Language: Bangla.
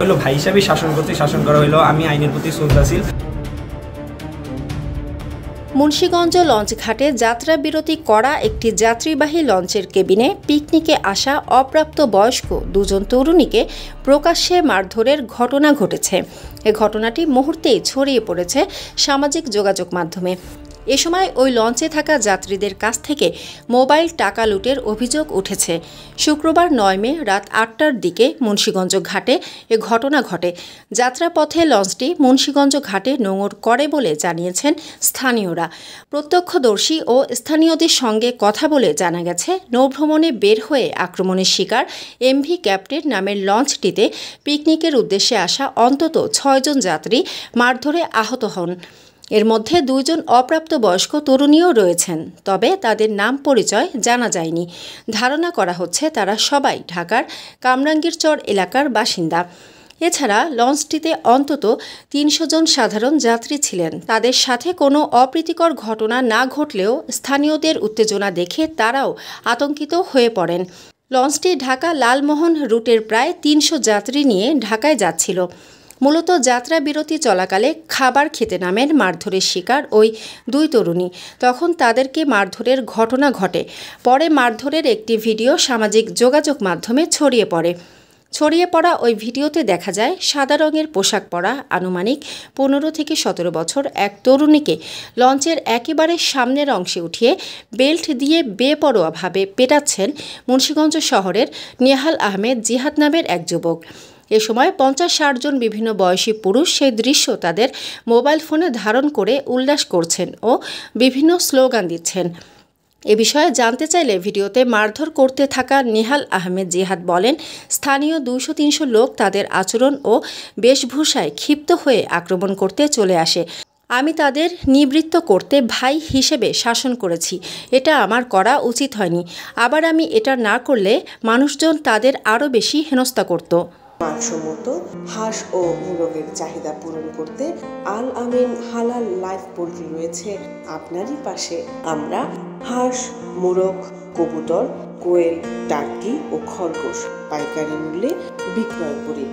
হলো ভাই হিসাবে শাসন করতে শাসন করা হলো, আমি আইনের প্রতি শ্রদ্ধাশীল। মুন্সিগঞ্জ লঞ্চঘাটে যাত্রা বিরতি করা একটি যাত্রীবাহী লঞ্চের কেবিনে পিকনিকে আসা অপ্রাপ্ত বয়স্ক দুজন তরুণীকে প্রকাশ্যে মারধরের ঘটনা ঘটেছে। এ ঘটনাটি মুহূর্তেই ছড়িয়ে পড়েছে সামাজিক যোগাযোগ মাধ্যমে। এ সময় ওই লঞ্চে থাকা যাত্রীদের কাছ থেকে মোবাইল টাকা লুটের অভিযোগ উঠেছে। শুক্রবার ৯ মে রাত ৮টার দিকে মুন্সিগঞ্জ ঘাটে এ ঘটনা ঘটে। যাত্রাপথে লঞ্চটি মুন্সিগঞ্জ ঘাটে নোঙর করে বলে জানিয়েছেন স্থানীয়রা। প্রত্যক্ষদর্শী ও স্থানীয়দের সঙ্গে কথা বলে জানা গেছে, নৌভ্রমণে বের হয়ে আক্রমণের শিকার এমভি ক্যাপ্টেন নামের লঞ্চটিতে পিকনিকের উদ্দেশ্যে আসা অন্তত ৬ জন যাত্রী মারধরে আহত হন। এর মধ্যে ২ জন অপ্রাপ্তবয়স্ক তরুণীও রয়েছেন, তবে তাদের নাম পরিচয় জানা যায়নি। ধারণা করা হচ্ছে তারা সবাই ঢাকার কামরাঙ্গীরচর এলাকার বাসিন্দা। এছাড়া লঞ্চটিতে অন্তত ৩০০ জন সাধারণ যাত্রী ছিলেন। তাদের সাথে কোনো অপ্রীতিকর ঘটনা না ঘটলেও স্থানীয়দের উত্তেজনা দেখে তারাও আতঙ্কিত হয়ে পড়েন। লঞ্চটি ঢাকা লালমোহন রুটের প্রায় ৩০০ যাত্রী নিয়ে ঢাকায় যাচ্ছিল। মূলত যাত্রা বিরতি চলাকালে খাবার খেতে নামেন মারধরের শিকার ওই ২ তরুণী। তখন তাদেরকে মারধরের ঘটনা ঘটে। পরে মারধরের একটি ভিডিও সামাজিক যোগাযোগ মাধ্যমে ছড়িয়ে পড়া ওই ভিডিওতে দেখা যায় সাদা রঙের পোশাক পরা আনুমানিক ১৫ থেকে ১৭ বছর এক তরুণীকে লঞ্চের একেবারে সামনের অংশে উঠিয়ে বেল্ট দিয়ে বেপরোয়াভাবে পেটাচ্ছেন মুন্সিগঞ্জ শহরের নেহাল আহমেদ জিহাদ নামের এক যুবক। এ সময় ৫০-৬০ জন বিভিন্ন বয়সী পুরুষ সেই দৃশ্য তাদের মোবাইল ফোনে ধারণ করে উল্লাস করছেন ও বিভিন্ন স্লোগান দিচ্ছেন। এ বিষয়ে জানতে চাইলে ভিডিওতে মারধর করতে থাকা নেহাল আহমেদ জিহাদ বলেন, স্থানীয় ২০০-৩০০ লোক তাদের আচরণ ও বেশভূষায় ক্ষিপ্ত হয়ে আক্রমণ করতে চলে আসে। আমি তাদের নিবৃত্ত করতে ভাই হিসেবে শাসন করেছি। এটা আমার করা উচিত হয়নি। আবার আমি এটা না করলে মানুষজন তাদের আরও বেশি হেনস্থা করত। মানসম্মত হাঁস ও মুরগের চাহিদা পূরণ করতে আল আমিন হালাল লাইভ পোল্ট্রি রয়েছে আপনারই পাশে। আমরা হাঁস, মুরগ, কবুতর, কোয়েল, টার্কি ও খরগোশ পাইকারি মূল্যে বিক্রয় করি।